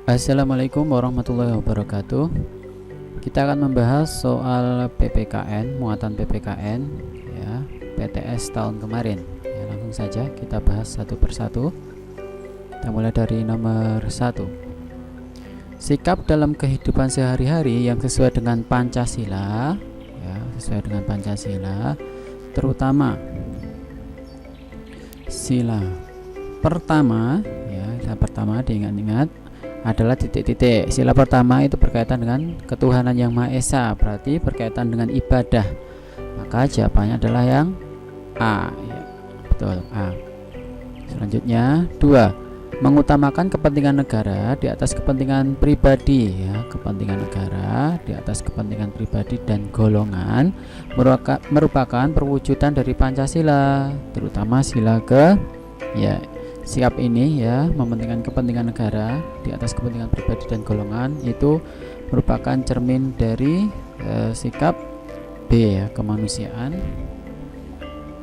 Assalamualaikum warahmatullahi wabarakatuh. Kita akan membahas soal PPKN, muatan PPKN ya, PTS tahun kemarin. Ya, langsung saja kita bahas satu persatu. Kita mulai dari nomor 1. Sikap dalam kehidupan sehari-hari yang sesuai dengan Pancasila, ya, sesuai dengan Pancasila, terutama sila pertama, ya, sila pertama diingat-ingat adalah titik-titik. Sila pertama itu berkaitan dengan ketuhanan yang Maha Esa, berarti berkaitan dengan ibadah. Maka jawabannya adalah yang A, ya, betul, A. Selanjutnya 2. Mengutamakan kepentingan negara di atas kepentingan pribadi, ya, kepentingan negara di atas kepentingan pribadi dan golongan merupakan perwujudan dari Pancasila, terutama sila ke, ya, sikap ini, ya, mementingkan kepentingan negara di atas kepentingan pribadi dan golongan, itu merupakan cermin dari sikap B, ya, kemanusiaan,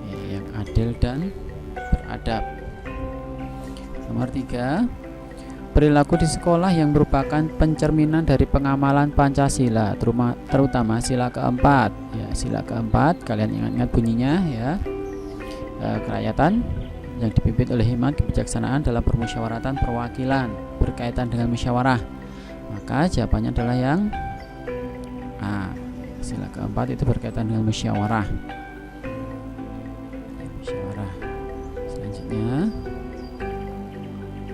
ya, yang adil dan beradab. Nomor 3. Perilaku di sekolah yang merupakan pencerminan dari pengamalan Pancasila, terutama sila keempat, ya, sila keempat kalian ingat-ingat bunyinya, ya, kerakyatan yang dipimpin oleh hikmat kebijaksanaan dalam permusyawaratan perwakilan berkaitan dengan musyawarah. Maka jawabannya adalah yang A. Sila keempat itu berkaitan dengan musyawarah. Musyawarah. Selanjutnya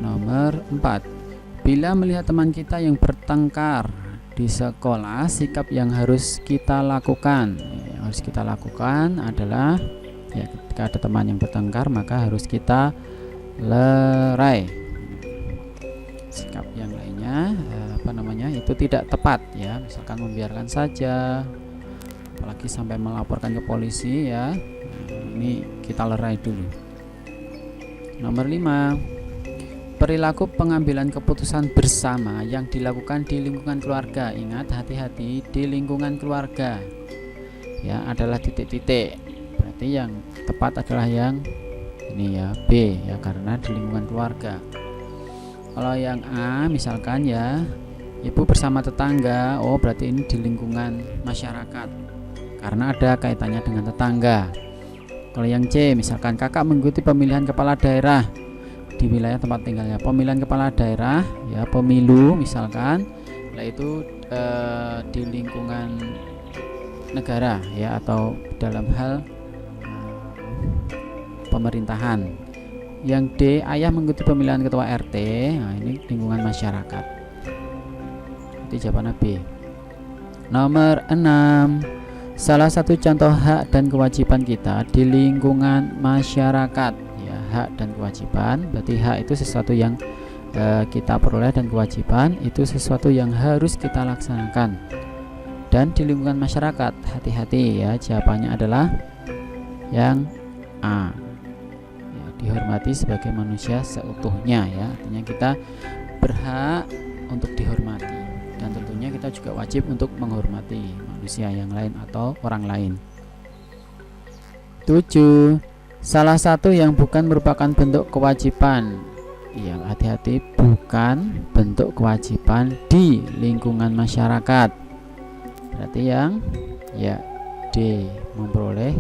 nomor 4. Bila melihat teman kita yang bertengkar di sekolah, sikap yang harus kita lakukan, yang harus kita lakukan adalah, ya, ketika ada teman yang bertengkar maka harus kita lerai. Sikap yang lainnya itu tidak tepat, ya, misalkan membiarkan saja, apalagi sampai melaporkan ke polisi, ya. Ini kita lerai dulu. Nomor 5. Perilaku pengambilan keputusan bersama yang dilakukan di lingkungan keluarga. Ingat, hati-hati, di lingkungan keluarga, ya, adalah titik-titik. Berarti yang tepat adalah yang ini, ya, B, ya, karena di lingkungan keluarga. Kalau yang A misalkan, ya, ibu bersama tetangga, oh berarti ini di lingkungan masyarakat karena ada kaitannya dengan tetangga. Kalau yang C misalkan kakak mengikuti pemilihan kepala daerah di wilayah tempat tinggalnya, pemilihan kepala daerah, ya, pemilu misalkan, nah itu di lingkungan negara, ya, atau dalam hal pemerintahan. Yang D, ayah mengikuti pemilihan ketua RT, nah ini lingkungan masyarakat. Jadi jawabannya B. Nomor 6. Salah satu contoh hak dan kewajiban kita di lingkungan masyarakat, ya, hak dan kewajiban, berarti hak itu sesuatu yang kita peroleh dan kewajiban itu sesuatu yang harus kita laksanakan. Dan di lingkungan masyarakat, hati-hati, ya, jawabannya adalah yang A, ya, dihormati sebagai manusia seutuhnya, ya, artinya kita berhak untuk dihormati dan tentunya kita juga wajib untuk menghormati manusia yang lain atau orang lain. 7. Salah satu yang bukan merupakan bentuk kewajiban, ya, hati-hati, bukan bentuk kewajiban di lingkungan masyarakat, berarti yang, ya, D, memperoleh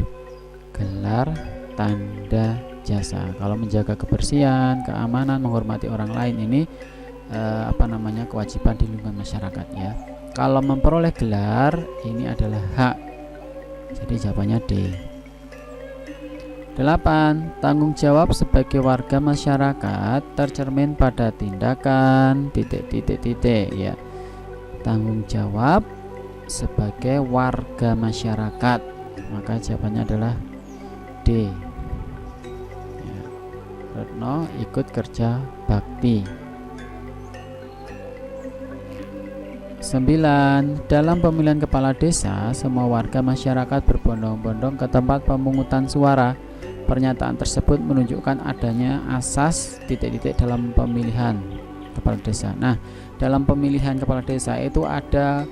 gelar tanda jasa. Kalau menjaga kebersihan, keamanan, menghormati orang lain, ini kewajiban di lingkungan masyarakat, ya. Kalau memperoleh gelar ini adalah hak. Jadi jawabannya D. 8. Tanggung jawab sebagai warga masyarakat tercermin pada tindakan titik-titik, ya. Tanggung jawab sebagai warga masyarakat, maka jawabannya adalah D, ya. Retno ikut kerja bakti. 9. Dalam pemilihan kepala desa, semua warga masyarakat berbondong-bondong ke tempat pemungutan suara. Pernyataan tersebut menunjukkan adanya asas titik-titik dalam pemilihan kepala desa. Nah, dalam pemilihan kepala desa itu ada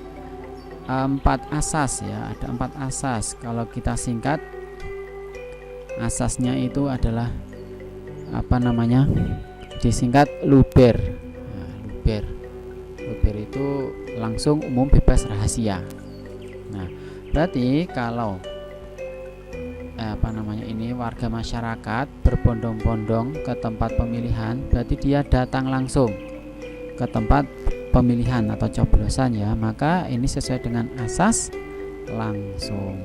4 asas, ya, ada 4 asas. Kalau kita singkat, asasnya itu adalah disingkat luber, nah, luber. luber itu langsung, umum, bebas, rahasia. Nah, berarti kalau ini warga masyarakat berbondong-bondong ke tempat pemilihan, berarti dia datang langsung ke tempat pemilihan atau coblosan ya, maka ini sesuai dengan asas langsung.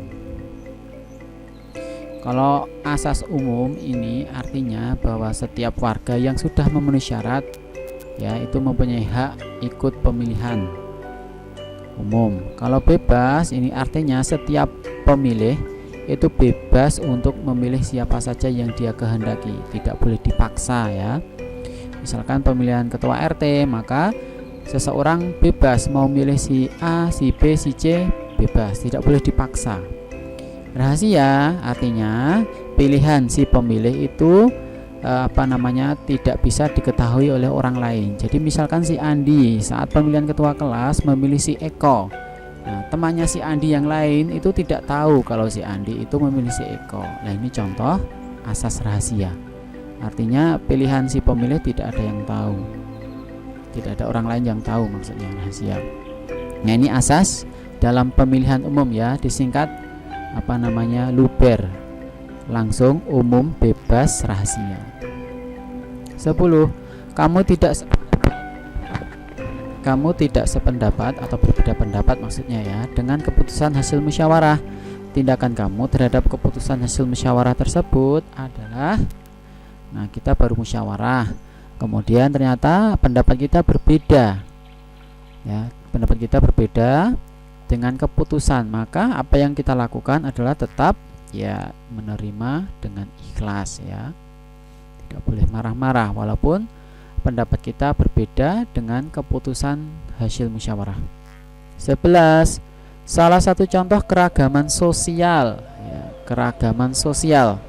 Kalau asas umum ini artinya bahwa setiap warga yang sudah memenuhi syarat ya itu mempunyai hak ikut pemilihan umum. Kalau bebas ini artinya setiap pemilih itu bebas untuk memilih siapa saja yang dia kehendaki, tidak boleh dipaksa ya. Misalkan pemilihan ketua RT, maka seseorang bebas mau milih si A, si B, si C, bebas, tidak boleh dipaksa. Rahasia artinya pilihan si pemilih itu tidak bisa diketahui oleh orang lain. Jadi misalkan si Andi saat pemilihan ketua kelas memilih si Eko. Nah, temannya si Andi yang lain itu tidak tahu kalau si Andi itu memilih si Eko. Nah, ini contoh asas rahasia. Artinya pilihan si pemilih tidak ada yang tahu. Tidak ada orang lain yang tahu, maksudnya rahasia. Nah, ini asas dalam pemilihan umum ya, disingkat luber. Langsung, umum, bebas, rahasia. 10. Kamu tidak sependapat atau berbeda pendapat maksudnya ya dengan keputusan hasil musyawarah. Tindakan kamu terhadap keputusan hasil musyawarah tersebut adalah, nah kita baru musyawarah, kemudian ternyata pendapat kita berbeda ya, pendapat kita berbeda dengan keputusan, maka apa yang kita lakukan adalah tetap ya menerima dengan ikhlas ya, tidak boleh marah-marah walaupun pendapat kita berbeda dengan keputusan hasil musyawarah. 11. Salah satu contoh keragaman sosial ya, keragaman sosial.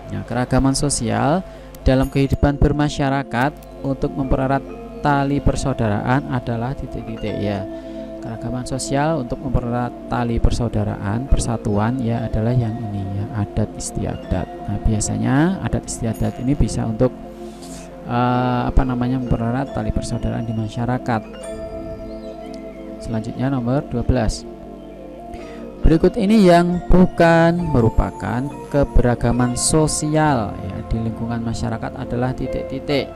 Nah, keragaman sosial dalam kehidupan bermasyarakat untuk mempererat tali persaudaraan adalah titik-titik ya. Keragaman sosial untuk mempererat tali persaudaraan, persatuan ya adalah yang ini ya, adat istiadat. Nah, biasanya adat istiadat ini bisa untuk mempererat tali persaudaraan di masyarakat. Selanjutnya nomor 12. Berikut ini yang bukan merupakan keberagaman sosial ya di lingkungan masyarakat adalah titik-titik.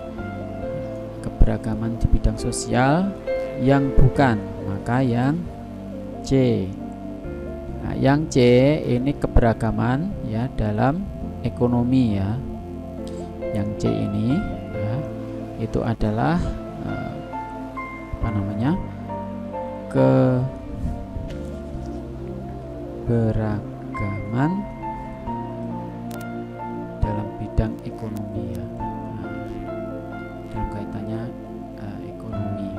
Keberagaman di bidang sosial yang bukan, maka yang C. Nah, yang C ini keberagaman ya dalam ekonomi ya. Yang C ini ya, itu adalah keberagaman dalam bidang ekonomi ya. Dalam kaitannya ekonomi.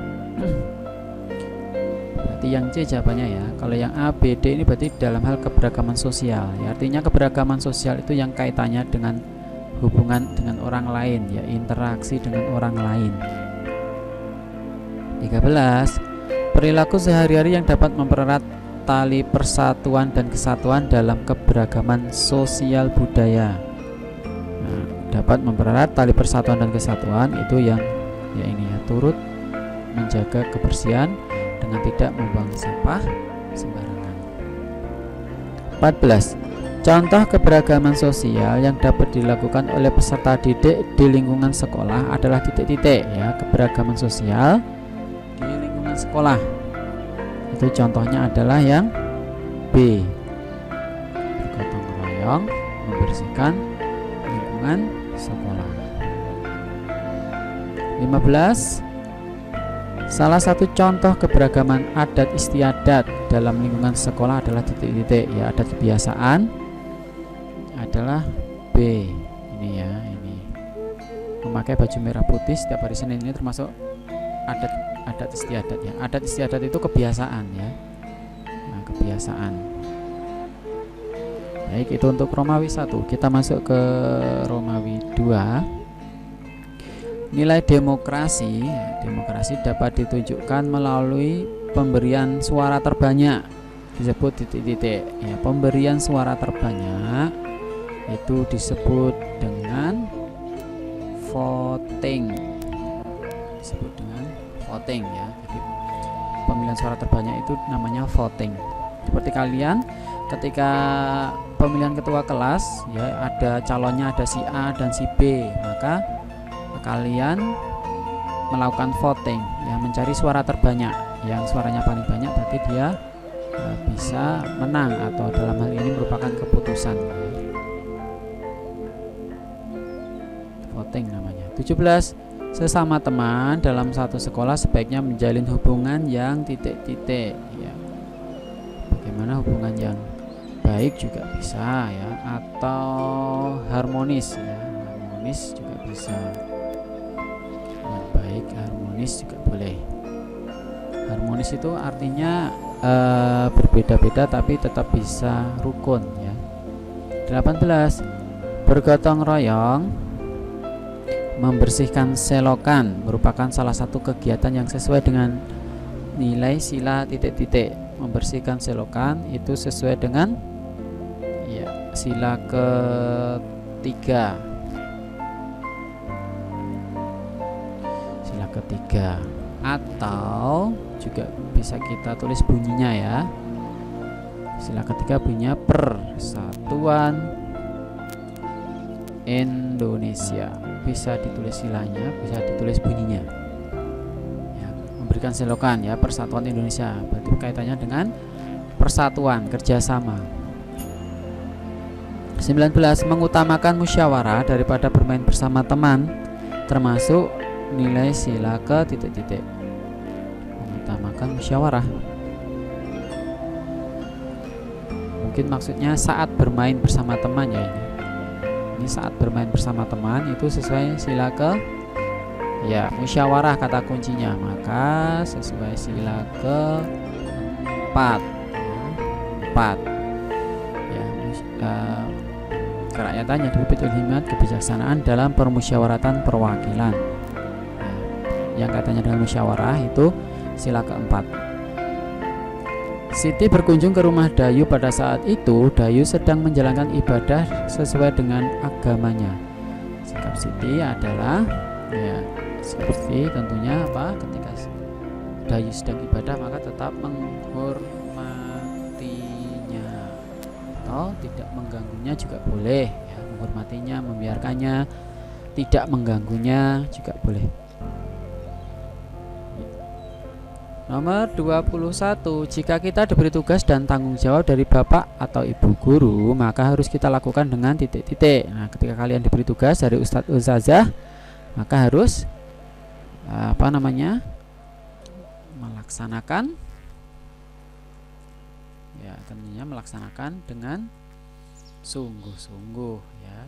Berarti yang C jawabannya ya. Kalau yang A, B, D ini berarti dalam hal keberagaman sosial ya. Artinya keberagaman sosial itu yang kaitannya dengan hubungan dengan orang lain ya, interaksi dengan orang lain. 13. Perilaku sehari-hari yang dapat mempererat tali persatuan dan kesatuan dalam keberagaman sosial budaya. Nah, dapat mempererat tali persatuan dan kesatuan itu yang ya ini ya, turut menjaga kebersihan dengan tidak membuang sampah sembarangan. 14. Contoh keberagaman sosial yang dapat dilakukan oleh peserta didik di lingkungan sekolah adalah titik-titik ya, keberagaman sosial di lingkungan sekolah. Itu contohnya adalah yang B. Bergotong royong membersihkan lingkungan sekolah. 15. Salah satu contoh keberagaman adat istiadat dalam lingkungan sekolah adalah titik-titik ya, adat kebiasaan adalah B. Ini ya, ini memakai baju merah putih setiap hari Senin ini termasuk adat istiadat ya. Adat istiadat itu kebiasaan ya. Nah, kebiasaan. Baik, itu untuk Romawi 1. Kita masuk ke Romawi 2. Nilai demokrasi. Demokrasi dapat ditunjukkan melalui pemberian suara terbanyak, disebut titik-titik ya. Pemberian suara terbanyak itu disebut dengan voting, disebut dengan voting ya. Jadi pemilihan suara terbanyak itu namanya voting. Seperti kalian ketika pemilihan ketua kelas ya, ada calonnya, ada si A dan si B, maka kalian melakukan voting ya, mencari suara terbanyak. Yang suaranya paling banyak berarti dia bisa menang, atau dalam hal ini merupakan keputusan. Voting namanya. 17. Sesama teman dalam satu sekolah sebaiknya menjalin hubungan yang titik-titik ya. Bagaimana hubungan yang baik juga bisa ya, atau harmonis ya. Harmonis juga bisa. Yang baik harmonis juga boleh. Harmonis itu artinya berbeda-beda tapi tetap bisa rukun ya. 18. Bergotong royong membersihkan selokan merupakan salah satu kegiatan yang sesuai dengan nilai sila titik-titik. Membersihkan selokan itu sesuai dengan ya, sila ketiga. Sila ketiga, atau juga bisa kita tulis bunyinya ya. Sila ketiga bunyinya Persatuan Indonesia. Bisa ditulis silanya, bisa ditulis bunyinya ya. Memberikan selokan ya, Persatuan Indonesia, berarti kaitannya dengan persatuan, kerjasama. 19. Mengutamakan musyawarah daripada bermain bersama teman, termasuk nilai sila ke titik-titik. Mengutamakan musyawarah, mungkin maksudnya saat bermain bersama teman ya. Ini saat bermain bersama teman itu sesuai sila ke ya, musyawarah kata kuncinya, maka sesuai sila ke 4 ya, kerakyatan yang dipimpin hikmat kebijaksanaan dalam permusyawaratan perwakilan ya, yang katanya dengan musyawarah itu sila keempat. Siti berkunjung ke rumah Dayu. Pada saat itu Dayu sedang menjalankan ibadah sesuai dengan agamanya. Sikap Siti adalah ya, seperti tentunya apa, ketika Dayu sedang ibadah maka tetap menghormatinya atau tidak mengganggunya juga boleh ya. Menghormatinya, membiarkannya, tidak mengganggunya juga boleh. Nomor 21. Jika kita diberi tugas dan tanggung jawab dari bapak atau ibu guru, maka harus kita lakukan dengan titik-titik. Nah, ketika kalian diberi tugas dari ustadz ustazah, maka harus melaksanakan ya, tentunya melaksanakan dengan sungguh-sungguh ya.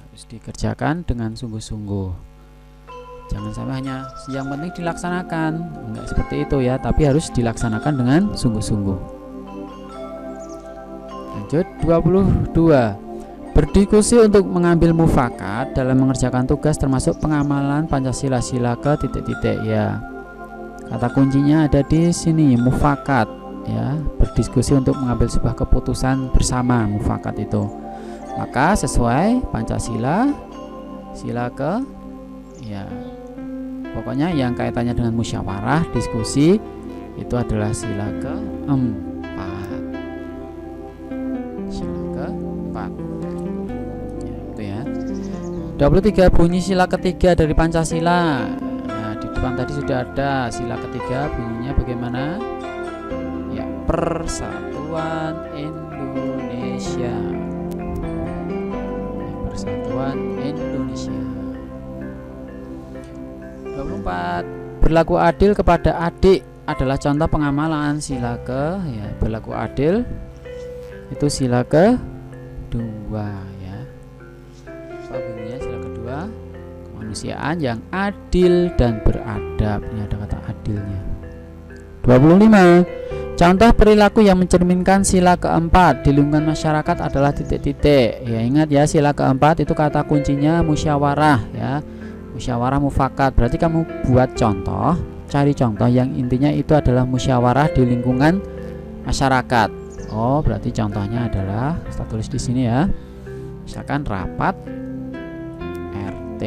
Harus dikerjakan dengan sungguh-sungguh. Jangan sampai hanya yang penting dilaksanakan, enggak seperti itu ya, tapi harus dilaksanakan dengan sungguh-sungguh. Lanjut 22. Berdiskusi untuk mengambil mufakat dalam mengerjakan tugas termasuk pengamalan Pancasila sila ke titik-titik ya. Kata kuncinya ada di sini, mufakat ya, berdiskusi untuk mengambil sebuah keputusan bersama, mufakat itu. Maka sesuai Pancasila sila ke ya, pokoknya yang kaitannya dengan musyawarah, diskusi itu adalah sila keempat. Sila keempat ya, itu ya. 23. Bunyi sila ketiga dari Pancasila. Nah, di depan tadi sudah ada sila ketiga, bunyinya bagaimana ya, Persatuan Indonesia ya, Persatuan Indonesia. 24. Berlaku adil kepada adik adalah contoh pengamalan sila ke ya, berlaku adil itu sila kedua ya. Apa bunyinya sila kedua? Kemanusiaan yang adil dan beradab. Ini ada kata adilnya. 25. Contoh perilaku yang mencerminkan sila keempat di lingkungan masyarakat adalah titik-titik. Ya, ingat ya, sila keempat itu kata kuncinya musyawarah ya. Musyawarah mufakat. Berarti kamu buat contoh, cari contoh yang intinya itu adalah musyawarah di lingkungan masyarakat. Oh, berarti contohnya adalah kita tulis di sini ya. Misalkan rapat RT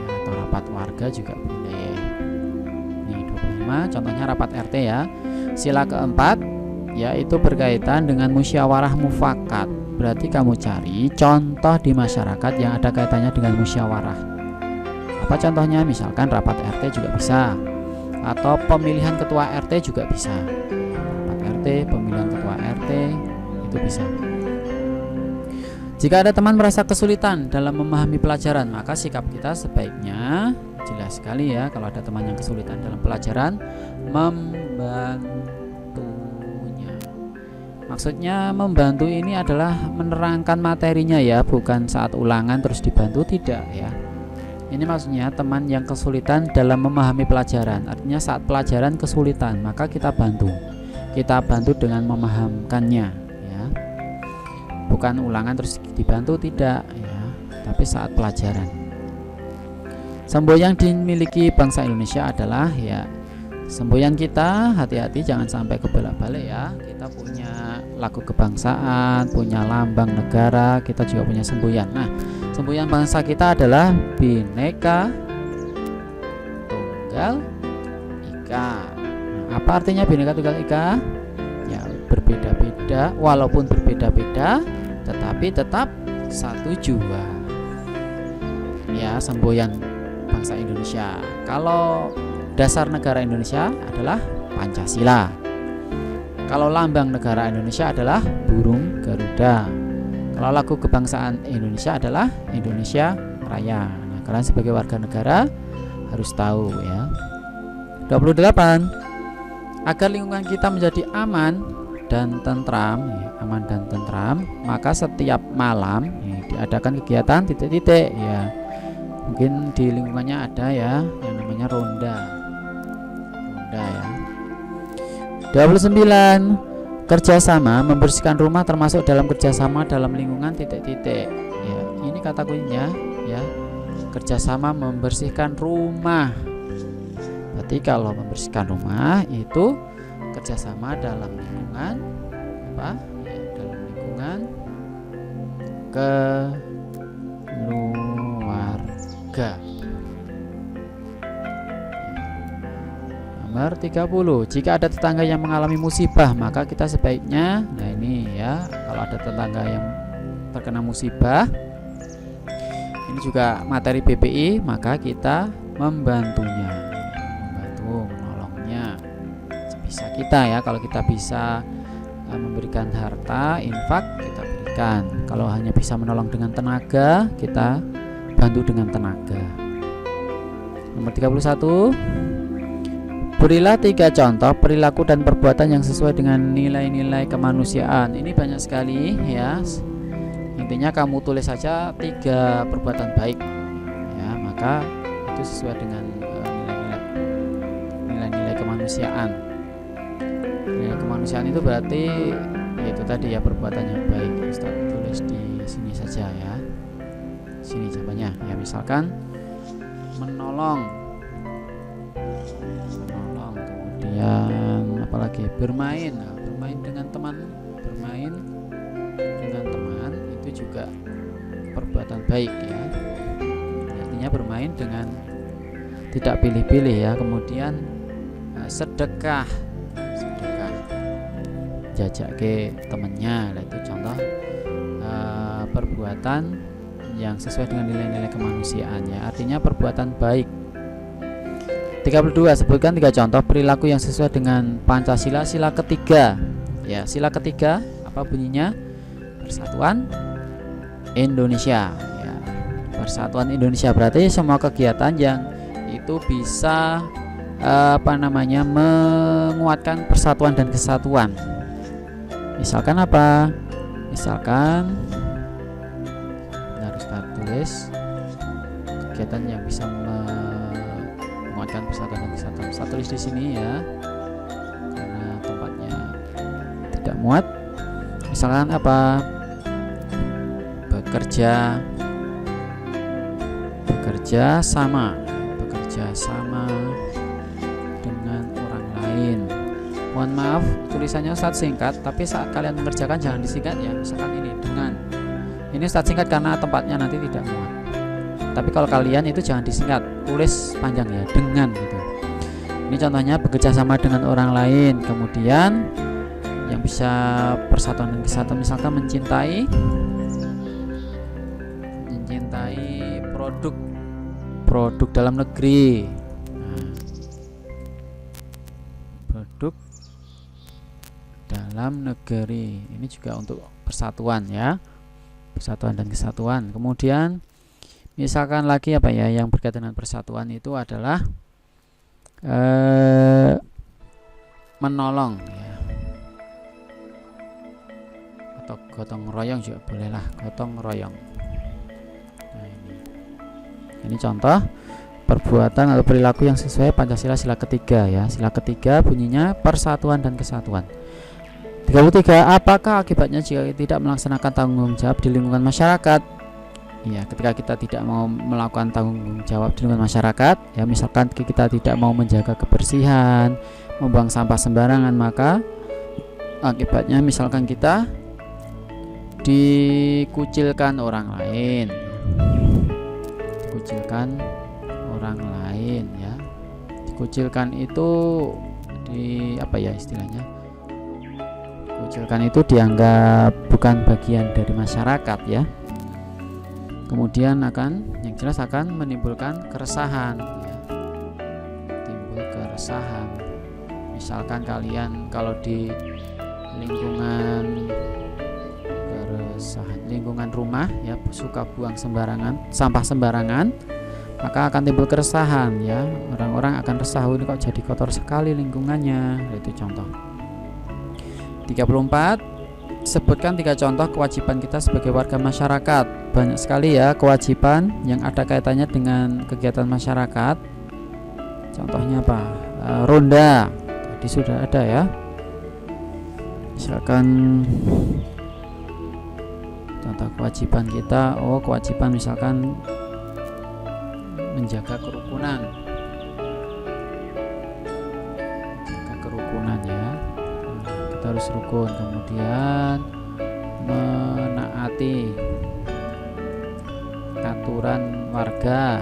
atau rapat warga juga boleh. Nih kelima contohnya rapat RT ya. Sila keempat yaitu berkaitan dengan musyawarah mufakat. Berarti kamu cari contoh di masyarakat yang ada kaitannya dengan musyawarah. Apa contohnya? Misalkan rapat RT juga bisa, atau pemilihan ketua RT juga bisa. Rapat RT, pemilihan ketua RT itu bisa. Jika ada teman merasa kesulitan dalam memahami pelajaran, maka sikap kita sebaiknya jelas sekali ya, kalau ada teman yang kesulitan dalam pelajaran, membantunya. Maksudnya membantu ini adalah menerangkan materinya ya, bukan saat ulangan terus dibantu, tidak ya. Ini maksudnya teman yang kesulitan dalam memahami pelajaran, artinya saat pelajaran kesulitan, maka kita bantu. Kita bantu dengan memahamkannya ya. Bukan ulangan terus dibantu, tidak ya, tapi saat pelajaran. Semboyan dimiliki bangsa Indonesia adalah ya, semboyan kita, hati-hati jangan sampai kebolak-balik ya. Kita punya lagu kebangsaan, punya lambang negara, kita juga punya semboyan. Nah, semboyan bangsa kita adalah Bhinneka Tunggal Ika. Nah, apa artinya Bhinneka Tunggal Ika? Ya, berbeda-beda, walaupun berbeda-beda tetapi tetap satu jua. Ya, semboyan bangsa Indonesia. Kalau dasar negara Indonesia adalah Pancasila. Kalau lambang negara Indonesia adalah burung Garuda. Kalau lagu kebangsaan Indonesia adalah Indonesia Raya. Nah, kalian sebagai warga negara harus tahu ya. 28. Agar lingkungan kita menjadi aman dan tentram ya, aman dan tentram, maka setiap malam ya, diadakan kegiatan titik-titik ya. Mungkin di lingkungannya ada ya yang namanya ronda ya. 29. Kerjasama membersihkan rumah termasuk dalam kerjasama dalam lingkungan titik-titik ya. Ini kata kuncinya ya, kerjasama membersihkan rumah. Berarti kalau membersihkan rumah itu kerjasama dalam lingkungan apa ya, dalam lingkungan keluarga. Nomor 30. Jika ada tetangga yang mengalami musibah, maka kita sebaiknya, nah ini ya, kalau ada tetangga yang terkena musibah, ini juga materi BPI, maka kita membantunya, menolongnya sebisa kita ya. Kalau kita bisa memberikan harta, infak, kita berikan. Kalau hanya bisa menolong dengan tenaga, kita bantu dengan tenaga. Nomor 31. Berilah 3 contoh perilaku dan perbuatan yang sesuai dengan nilai-nilai kemanusiaan. Ini banyak sekali ya. Intinya kamu tulis saja 3 perbuatan baik ya, maka itu sesuai dengan nilai-nilai kemanusiaan. Nilai kemanusiaan itu berarti yaitu tadi ya, perbuatan yang baik. Ustaz tulis di sini saja ya. Sini jawabannya ya, misalkan menolong, kemudian apalagi bermain. Nah, bermain dengan teman itu juga perbuatan baik ya. Artinya bermain dengan tidak pilih-pilih ya. Kemudian sedekah jajak ke temennya. Nah, itu contoh perbuatan yang sesuai dengan nilai-nilai kemanusiaan ya. Artinya perbuatan baik. 32. Sebutkan 3 contoh perilaku yang sesuai dengan Pancasila sila ketiga. Ya, sila ketiga apa bunyinya? Persatuan Indonesia. Ya, Persatuan Indonesia berarti semua kegiatan yang itu bisa menguatkan persatuan dan kesatuan. Misalkan apa? Misalkan harus kita tulis kegiatan yang bisa menguatkan persatuan dan kesatuan. Saya tulis di sini ya, karena tempatnya tidak muat. Misalkan apa? Bekerja sama dengan orang lain. Mohon maaf tulisannya Ustadz singkat, tapi saat kalian mengerjakan jangan disingkat ya. Misalkan ini dengan, ini Ustadz singkat karena tempatnya nanti tidak muat. Tapi kalau kalian itu jangan disingkat, tulis panjang ya, dengan gitu. Ini contohnya bekerja sama dengan orang lain. Kemudian yang bisa persatuan dan kesatuan, misalkan mencintai produk dalam negeri. Produk dalam negeri ini juga untuk persatuan ya, persatuan dan kesatuan. Kemudian misalkan lagi apa ya yang berkaitan dengan persatuan itu adalah menolong ya, atau gotong royong juga bolehlah, gotong royong. Nah, ini contoh perbuatan atau perilaku yang sesuai Pancasila sila ketiga ya. Sila ketiga bunyinya persatuan dan kesatuan. 33. Apakah akibatnya jika tidak melaksanakan tanggung jawab di lingkungan masyarakat? Ya, ketika kita tidak mau melakukan tanggung jawab di lingkungan masyarakat, ya misalkan kita tidak mau menjaga kebersihan, membuang sampah sembarangan, maka akibatnya misalkan kita dikucilkan orang lain. Dikucilkan orang lain ya. Dikucilkan itu di apa ya istilahnya? Dikucilkan itu dianggap bukan bagian dari masyarakat ya. Kemudian yang jelas akan menimbulkan keresahan ya. Timbul keresahan. Misalkan kalian kalau di lingkungan rumah ya suka buang sembarangan, sampah sembarangan, maka akan timbul keresahan ya. Orang-orang akan resah, ini kok jadi kotor sekali lingkungannya. Itu contoh. 34. Sebutkan 3 contoh kewajiban kita sebagai warga masyarakat. Banyak sekali ya kewajiban yang ada kaitannya dengan kegiatan masyarakat. Contohnya apa? Ronda. Tadi sudah ada ya. Misalkan contoh kewajiban kita, kewajiban misalkan menjaga kerukunan. Menjaga kerukunan ya. Kita harus rukun. Kemudian menaati aturan warga.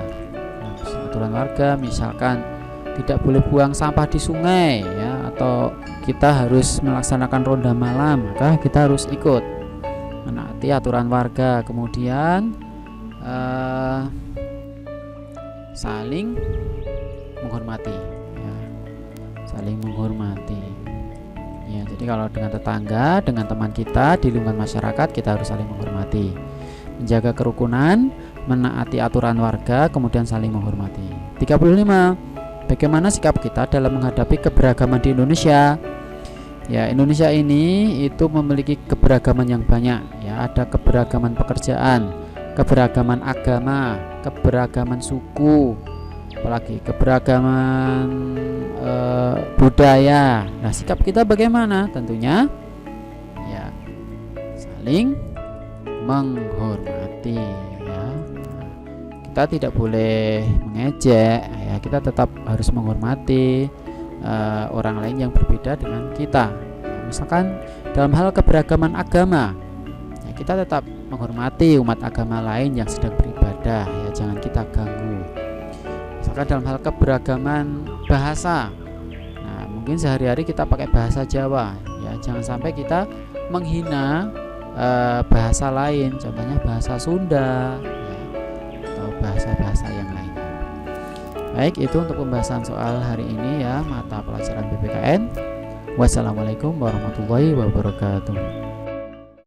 Aturan warga misalkan tidak boleh buang sampah di sungai ya, atau kita harus melaksanakan ronda malam, maka kita harus ikut menaati aturan warga. Kemudian saling menghormati ya. Saling menghormati ya. Jadi kalau dengan tetangga, dengan teman kita di lingkungan masyarakat, kita harus saling menghormati, menjaga kerukunan, menaati aturan warga, kemudian saling menghormati. 35. Bagaimana sikap kita dalam menghadapi keberagaman di Indonesia? Ya, Indonesia ini itu memiliki keberagaman yang banyak ya. Ada keberagaman pekerjaan, keberagaman agama, keberagaman suku, apalagi keberagaman budaya. Nah, sikap kita bagaimana? Tentunya ya saling menghormati ya. Kita tidak boleh mengejek ya, kita tetap harus menghormati orang lain yang berbeda dengan kita. Nah, misalkan dalam hal keberagaman agama ya, kita tetap menghormati umat agama lain yang sedang beribadah ya, jangan kita ganggu. Misalkan dalam hal keberagaman bahasa, nah mungkin sehari-hari kita pakai bahasa Jawa ya, jangan sampai kita menghina bahasa lain, contohnya bahasa Sunda ya, atau bahasa-bahasa yang lain. Baik, itu untuk pembahasan soal hari ini ya, mata pelajaran PPKN. Wassalamualaikum warahmatullahi wabarakatuh.